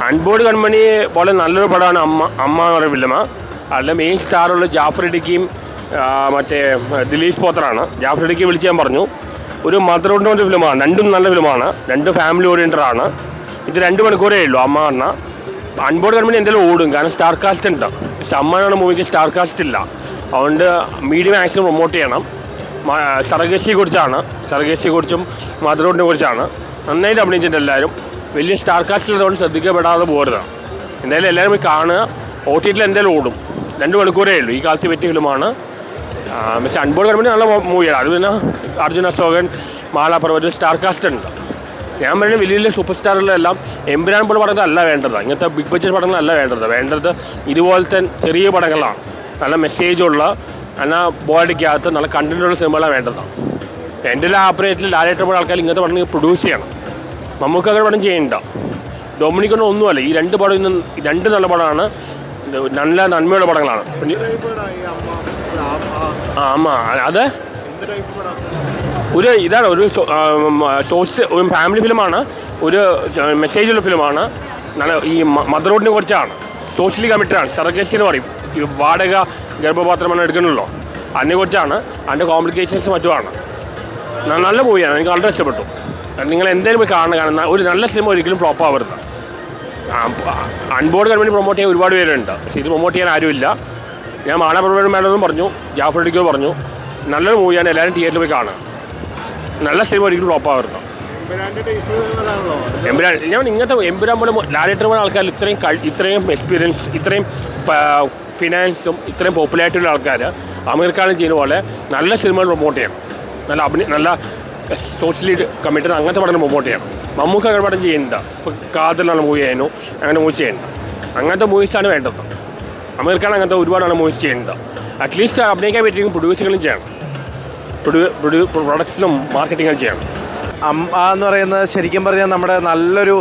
Unbowed കൺമണി പോലെ നല്ലൊരു പടമാണ് അമ്മ എന്ന് പറയുന്ന ഫിലിം. അതിലെ മെയിൻ സ്റ്റാറുള്ള ജാഫർ ഇടുക്കിയും മറ്റേ ദിലീഷ് പോത്തറാണ്. ജാഫർ ഇടുക്കി വിളിച്ച് ഞാൻ പറഞ്ഞു, ഒരു മദറുണ്ടോൻ്റെ ഫിലിമാണ്. രണ്ടും നല്ല ഫിലിമാണ്, രണ്ട് ഫാമിലി ഓറിയൻറ്റഡ് ആണ്. ഇത് 2 മണിക്കൂറേ ഉള്ളൂ അമ്മ പറഞ്ഞാൽ. അൺബോർഡ് കൺമണി എന്തെങ്കിലും ഓടും, കാരണം സ്റ്റാർ കാസ്റ്റ് ഉണ്ട്. പക്ഷെ അമ്മയാണ് മൂവിക്ക് സ്റ്റാർ കാസ്റ്റ് ഇല്ല. അതുകൊണ്ട് മീഡിയം മാക്സിമം പ്രൊമോട്ട് ചെയ്യണം. സർഗേഷിയെക്കുറിച്ചും മദറുണ്ടിനെ കുറിച്ചാണ് നന്നായിട്ട് അഭിനയിച്ചിട്ടുണ്ട് എല്ലാവരും. വലിയ സ്റ്റാർ കാസ്റ്റിലുള്ളതുകൊണ്ട് ശ്രദ്ധിക്കപ്പെടാതെ പോരുത്. എന്തായാലും എല്ലാവരും പോയി കാണുക. OTT എന്തായാലും ഓടും. 2 മണിക്കൂറേ ഉള്ളൂ. ഈ കാലത്ത് പറ്റിയ ഫിലിമാണ്. പക്ഷേ അൺബോർഡ് കൺമണി നല്ല മൂവിയാണ്. അത് പിന്നെ അർജുൻ അശോകൻ, മാളാപർവ്വത സ്റ്റാർ കാസ്റ്റ് ഉണ്ട്. ഞാൻ പറയുന്നത് വലിയ വലിയ സൂപ്പർ സ്റ്റാറുകളെല്ലാം എമ്പുരാൻ പോലെ പടങ്ങളല്ല വേണ്ടത്. ഇങ്ങനത്തെ ബിഗ് ബഡ്ജറ്റ് പടങ്ങളല്ല വേണ്ടത് ഇതുപോലത്തെ ചെറിയ പടങ്ങളാണ്. നല്ല മെസ്സേജുള്ള, നല്ല ബോഡിക്കകത്ത് നല്ല കണ്ടൻറ്റുള്ള സിനിമകളാണ് വേണ്ടതാണ്. എൻ്റെ ആപ്പറേറ്റിൽ ലാലേട്ടൻ പോലെ ആൾക്കാർ ഇങ്ങനത്തെ പടങ്ങൾ പ്രൊഡ്യൂസ് ചെയ്യണം. നമുക്ക് അങ്ങനെ പടം ചെയ്യണ്ട. ഡൊമിനിക്കൊന്നും ഒന്നുമല്ല. ഈ 2 പടം ഇന്ന് 2 നല്ല പടമാണ്, നല്ല നന്മയുള്ള പടങ്ങളാണ്. അമ്മ അത് ഇതാണ് ഒരു ഒരു ഫാമിലി ഫിലിമാണ്, ഒരു മെസ്സേജുള്ള ഫിലിമാണ്. നല്ല ഈ മദർഹുഡിനെ കുറിച്ചാണ്. സോഷ്യലി കമ്മിറ്റഡാണ്. സർഗേഷ് എന്ന് പറയും, ഈ വാടക ഗർഭപാത്രമാണ് എടുക്കണമല്ലോ, അതിനെക്കുറിച്ചാണ്. അതിൻ്റെ കോംപ്ലിക്കേഷൻസ് മറ്റുമാണ്. നല്ല മൂവിയാണ്, എനിക്ക് വളരെ ഇഷ്ടപ്പെട്ടു. നിങ്ങൾ എന്തായാലും പോയി കാണണം. ഒരു നല്ല സിനിമ ഒരിക്കലും ഫ്ലോപ്പ് ആവരുത്. അൺബോർഡ് കൺമണി പ്രൊമോട്ട് ചെയ്യാൻ ഒരുപാട് പേരുണ്ട്, പക്ഷേ ഇത് പ്രൊമോട്ട് ചെയ്യാൻ ആരുമില്ല. ഞാൻ മാളാപർവ്വതൻ മേഡം പറഞ്ഞു, ജാഫർ ഇടുക്കിയോട് പറഞ്ഞു, നല്ലൊരു മൂവിയാണ്, എല്ലാവരും തിയേറ്ററിൽ പോയി കാണുക. നല്ല സിനിമ ഒരിക്കലും ഫ്ലോപ്പ് ആവരുത്. എമ്പുരാൻ ഞാൻ ഇങ്ങനത്തെ എമ്പുരാൻ പോലെ ലാലേട്ടൻ പോലെ ആൾക്കാർ ഇത്രയും എക്സ്പീരിയൻസ്, ഇത്രയും ഫിനാൻസും ഇത്രയും പോപ്പുലാരിറ്റിയുള്ള ആൾക്കാർ അമീർഖാനും ചെയ്യുന്ന പോലെ നല്ല സിനിമകൾ പ്രൊമോട്ട് ചെയ്യണം. നല്ല സോഷ്യലി കമ്മിറ്റഡ് അങ്ങനത്തെ പടങ്ങൾ പ്രൊമോട്ട് ചെയ്യണം. നമുക്ക് അങ്ങനെ പടം ചെയ്യേണ്ട. ഇപ്പോൾ കാതലുള്ള മൂവി ആയിരുന്നു, അങ്ങനെ മൂവി ചെയ്യേണ്ട. അങ്ങനത്തെ മൂവീസാണ് വേണ്ടത്. അമീർഖാൻ അങ്ങനത്തെ ഒരുപാടാണ് മൂവീസ് ചെയ്യേണ്ടത്. അറ്റ്ലീസ്റ്റ് അഭിനയിക്കാൻ പറ്റിയെങ്കിൽ പ്രൊഡ്യൂസുകളും ചെയ്യണം, പ്രൊഡക്ഷനും മാർക്കറ്റിങ്ങും ചെയ്യണം. അമ്മ എന്ന് പറയുന്നത് ശരിക്കും പറഞ്ഞാൽ നമ്മുടെ നല്ലൊരു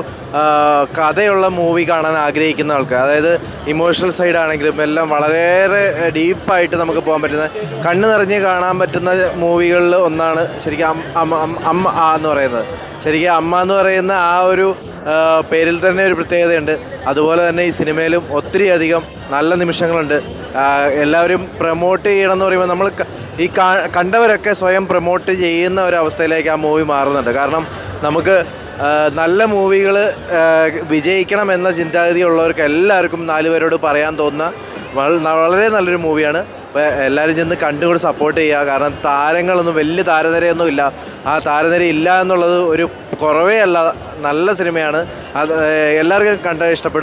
കഥയുള്ള മൂവി കാണാൻ ആഗ്രഹിക്കുന്ന ആൾക്കാർ, അതായത് ഇമോഷണൽ സൈഡാണെങ്കിലും എല്ലാം വളരെയേറെ ഡീപ്പായിട്ട് നമുക്ക് പോകാൻ പറ്റുന്ന, കണ്ണ് നിറഞ്ഞ് കാണാൻ പറ്റുന്ന മൂവികളിൽ ഒന്നാണ് ശരിക്കും അമ്മ എന്ന് പറയുന്നത്. ശരിക്കും അമ്മ എന്ന് പറയുന്ന ആ ഒരു പേരിൽ തന്നെ ഒരു പ്രത്യേകതയുണ്ട്. അതുപോലെ തന്നെ ഈ സിനിമയിലും ഒത്തിരി അധികം നല്ല നിമിഷങ്ങളുണ്ട്. എല്ലാവരും പ്രൊമോട്ട് ചെയ്യണം എന്ന് പറയുമ്പോൾ നമ്മൾ ഈ കണ്ടവരൊക്കെ സ്വയം പ്രൊമോട്ട് ചെയ്യുന്ന ഒരവസ്ഥയിലേക്ക് ആ മൂവി മാറുന്നുണ്ട്. കാരണം നമുക്ക് നല്ല മൂവികൾ വിജയിക്കണം എന്ന ചിന്താഗതി ഉള്ളവർക്ക് എല്ലാവർക്കും 4 പേരോട് പറയാൻ തോന്നുന്ന വളരെ നല്ലൊരു മൂവിയാണ്. അപ്പോൾ എല്ലാവരും ചെന്ന് കണ്ടുകൂടി സപ്പോർട്ട് ചെയ്യുക. കാരണം താരങ്ങളൊന്നും വലിയ താരനിരയൊന്നും ഇല്ല. ആ താരനിര ഇല്ല എന്നുള്ളത് ഒരു കുറവേ അല്ല, നല്ല സിനിമയാണ്. അത് എല്ലാവർക്കും കണ്ട് ഇഷ്ടപ്പെടും.